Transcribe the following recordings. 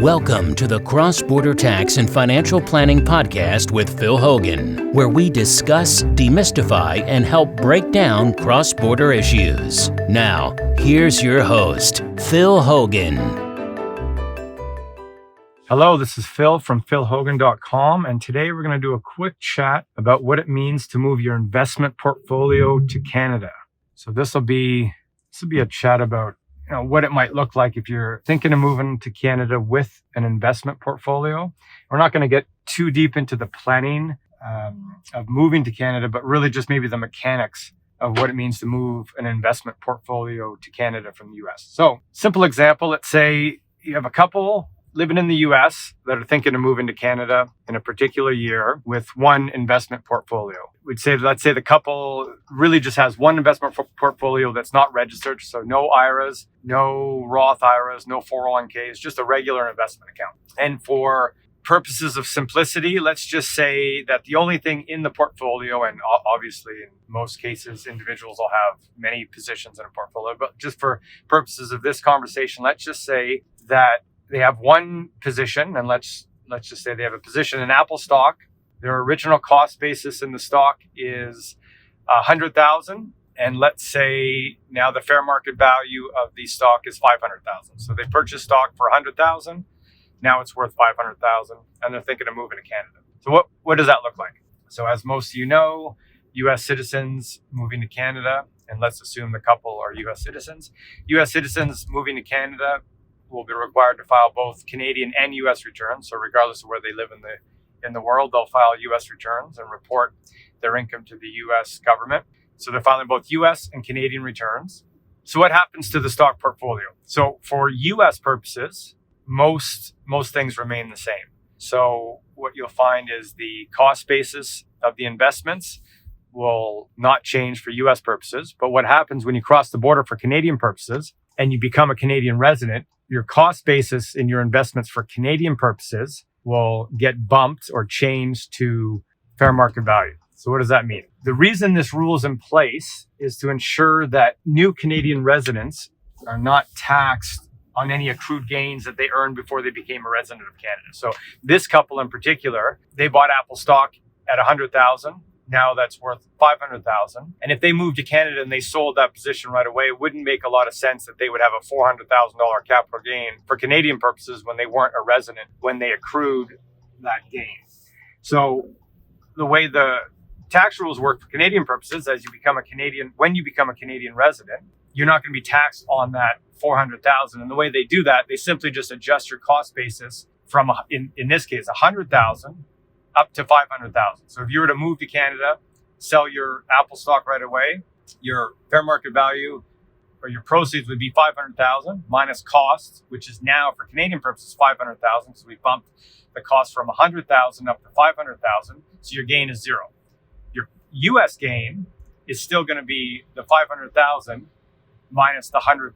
Welcome to the Cross-Border Tax and Financial Planning Podcast with Phil Hogan, where we discuss, demystify, and help break down cross-border issues. Now, here's your host, Phil Hogan. Hello, this is Phil from philhogan.com, and today we're going to do a quick chat about what it means to move your investment portfolio to Canada. So this will be a chat about what it might look like if you're thinking of moving to Canada with an investment portfolio. We're not going to get too deep into the planning of moving to Canada, but really just maybe the mechanics of what it means to move an investment portfolio to Canada from the US. So, simple example, let's say you have a couple living in the US that are thinking of moving to Canada in a particular year with one investment portfolio. Let's say the couple really just has one investment portfolio that's not registered. So no IRAs, no Roth IRAs, no 401ks, just a regular investment account. And for purposes of simplicity, let's just say that the only thing in the portfolio, and obviously in most cases, individuals will have many positions in a portfolio, but just for purposes of this conversation, let's just say that they have one position, and let's just say they have a position in Apple stock. Their original cost basis in the stock is $100,000, and let's say now the fair market value of the stock is $500,000. So they purchased stock for $100,000. Now it's worth $500,000, and they're thinking of moving to Canada. So what does that look like? So as most of you know, U.S. citizens moving to Canada, and let's assume the couple are U.S. citizens. U.S. citizens moving to Canada will be required to file both Canadian and U.S. returns. So regardless of where they live in the world, they'll file U.S. returns and report their income to the U.S. government. So they're filing both U.S. and Canadian returns. So what happens to the stock portfolio? So for U.S. purposes, most things remain the same. So what you'll find is the cost basis of the investments will not change for U.S. purposes. But what happens when you cross the border for Canadian purposes and you become a Canadian resident, your cost basis in your investments for Canadian purposes will get bumped or changed to fair market value. So what does that mean? The reason this rule is in place is to ensure that new Canadian residents are not taxed on any accrued gains that they earned before they became a resident of Canada. So this couple in particular, they bought Apple stock at $100,000. Now that's worth $500,000. And if they moved to Canada and they sold that position right away, it wouldn't make a lot of sense that they would have a $400,000 capital gain for Canadian purposes when they weren't a resident, when they accrued that gain. So the way the tax rules work for Canadian purposes, when you become a Canadian resident, you're not going to be taxed on that $400,000. And the way they do that, they simply just adjust your cost basis from, in this case, $100,000 up to $500,000. So if you were to move to Canada, sell your Apple stock right away, your fair market value or your proceeds would be $500,000 minus costs, which is now for Canadian purposes $500,000. So we bumped the cost from $100,000 up to $500,000. So your gain is zero. Your U.S. gain is still going to be the $500,000 minus the $100,000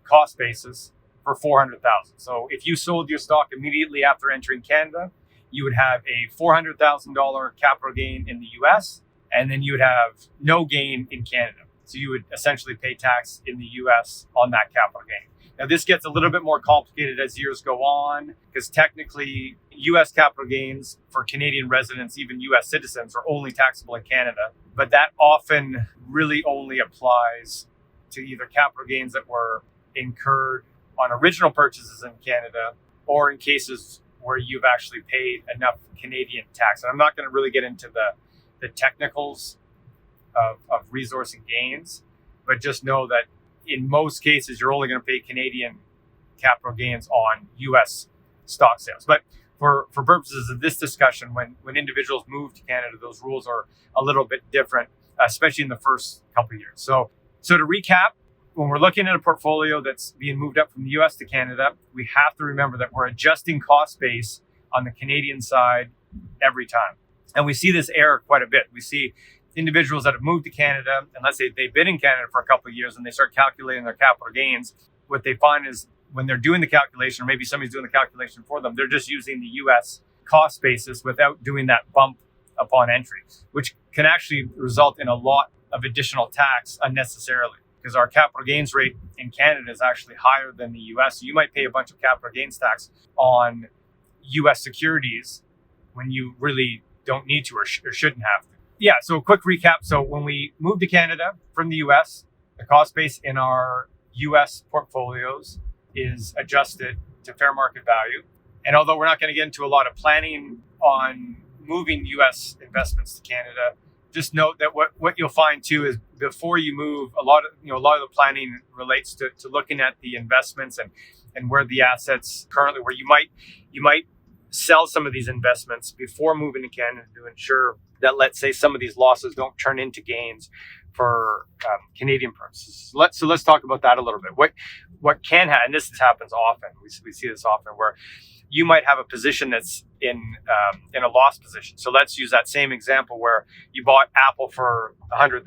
cost basis for $400,000. So if you sold your stock immediately after entering Canada, you would have a $400,000 capital gain in the US, and then you would have no gain in Canada. So you would essentially pay tax in the US on that capital gain. Now this gets a little bit more complicated as years go on, because technically US capital gains for Canadian residents, even US citizens, are only taxable in Canada. But that often really only applies to either capital gains that were incurred on original purchases in Canada, or in cases where you've actually paid enough Canadian tax. And I'm not going to really get into the technicals of resource and gains, but just know that in most cases, you're only going to pay Canadian capital gains on U.S. stock sales. But for purposes of this discussion, when individuals move to Canada, those rules are a little bit different, especially in the first couple of years. So to recap, when we're looking at a portfolio that's being moved up from the US to Canada, we have to remember that we're adjusting cost base on the Canadian side every time. And we see this error quite a bit. We see individuals that have moved to Canada, and let's say they've been in Canada for a couple of years and they start calculating their capital gains. What they find is when they're doing the calculation, or maybe somebody's doing the calculation for them, they're just using the US cost basis without doing that bump upon entry, which can actually result in a lot of additional tax unnecessarily. because our capital gains rate in Canada is actually higher than the US. So you might pay a bunch of capital gains tax on US securities when you really don't need to or shouldn't have to. Yeah, so a quick recap. So when we moved to Canada from the US, the cost base in our US portfolios is adjusted to fair market value. And although we're not going to get into a lot of planning on moving US investments to Canada, just note that what you'll find too is before you move, a lot of the planning relates to looking at the investments and where the assets currently, where you might sell some of these investments before moving to Canada to ensure that, let's say, some of these losses don't turn into gains for Canadian purposes. So let's talk about that a little bit. What can happen, and this happens often. We see this often where you might have a position that's in a loss position. So let's use that same example where you bought Apple for $100,000.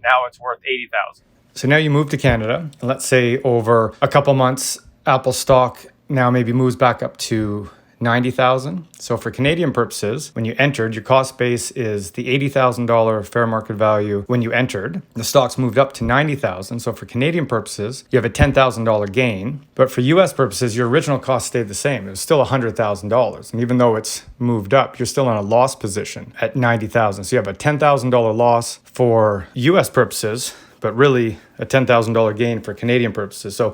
Now it's worth $80,000. So now you move to Canada. And let's say over a couple months, Apple stock now maybe moves back up to $90,000. So for Canadian purposes, when you entered, your cost base is the $80,000 fair market value when you entered. The stock's moved up to $90,000. So for Canadian purposes, you have a $10,000 gain. But for US purposes, your original cost stayed the same. It was still $100,000. And even though it's moved up, you're still in a loss position at $90,000. So you have a $10,000 loss for US purposes, but really a $10,000 gain for Canadian purposes. So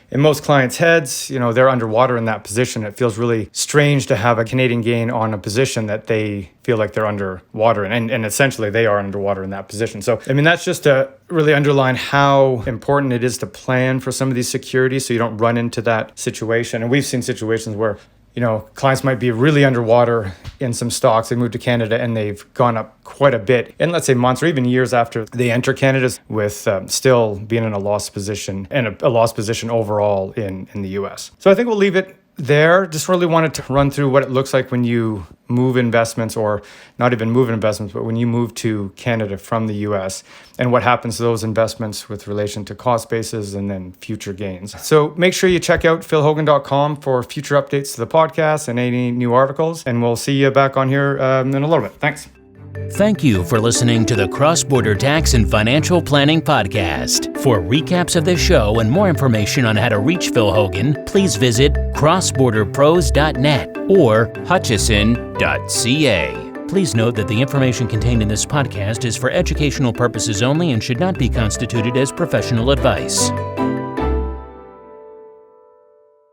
in most clients' heads, they're underwater in that position. It feels really strange to have a Canadian gain on a position that they feel like they're underwater in. And essentially they are underwater in that position. So, that's just to really underline how important it is to plan for some of these securities so you don't run into that situation. And we've seen situations where clients might be really underwater in some stocks. They moved to Canada and they've gone up quite a bit in, let's say, months or even years after they enter Canada, with still being in a loss position and a loss position overall in the US. So I think we'll leave it there. Just really wanted to run through what it looks like when you move investments, or not even move investments, but when you move to Canada from the US, and what happens to those investments with relation to cost bases and then future gains. So make sure you check out philhogan.com for future updates to the podcast and any new articles, and we'll see you back on here in a little bit. Thanks. Thank you for listening to the Cross-Border Tax and Financial Planning Podcast. For recaps of this show and more information on how to reach Phil Hogan, please visit crossborderpros.net or hutchison.ca. Please note that the information contained in this podcast is for educational purposes only and should not be constituted as professional advice.